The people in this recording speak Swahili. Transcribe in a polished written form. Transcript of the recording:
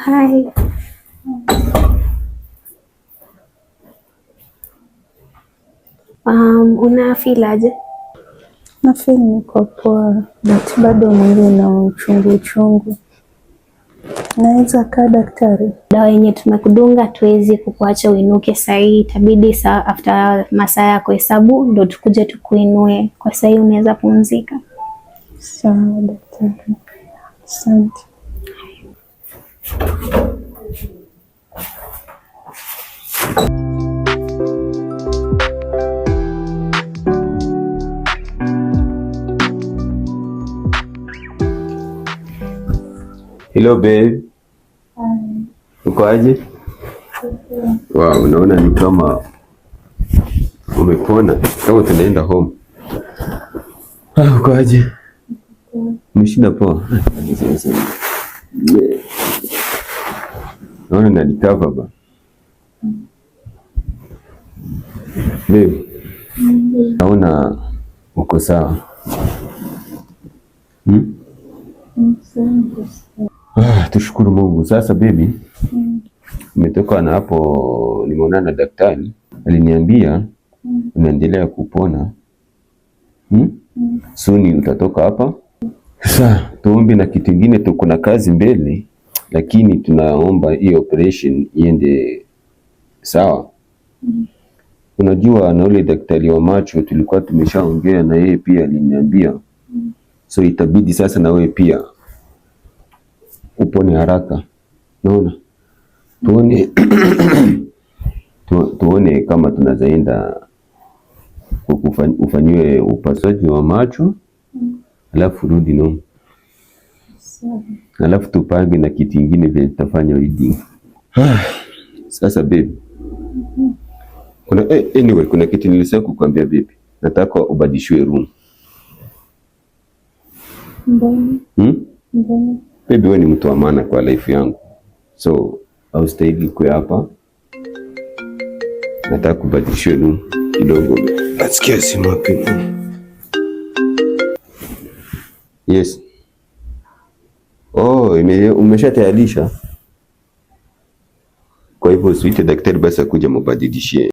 Hi. Una feel aje? Na feel niko poa, but bado mwili na uchungu. Naweza kaa daktari? Dawa yenye tumekudunga tuwezi kukuacha uinuke sahii, itabidi saa after masaa yako hesabu ndo tukuje tukuinue. Kwa sahii unaweza pumzika. Sawa daktari, asante. Hello babe. Uko aje? Wow, unaona ni kama umepona, kama tunaenda home. Uko aje? Umeshinda poa? Naona na recover ba. Babe, naona uko sawa. Tushukuru Mungu. Sasa baby, umetoka na hapo, nimeonana na daktari, aliniambia unaendelea kupona. Soon utatoka hapa. Sasa tuombe na kitu kingine, tuko na kazi mbele, lakini tunaomba hii operation iende sawa. Unajua na ule daktari wa macho tulikuwa tumeshaongea na yeye, pia aliniambia so itabidi sasa na wewe pia upone haraka. Naona tuone kama tunazaenda ufanyiwe upasuaji wa macho, alafu rudi no, alafu tupange na kitu kingine vile tutafanya wedding. Sasa baby, anyway, kuna kitu nilisema kukwambia baby, nataka ubadilishwe room. Baby, wewe ni mtu wa maana kwa life yangu, so haustahili kuwa hapa. Nataka kubadilishwe room kidogo. Nasikia simu yako. Yes. Oh, umeshatayarisha? Kwa hivyo usiite daktari basi akuja mubadilishie.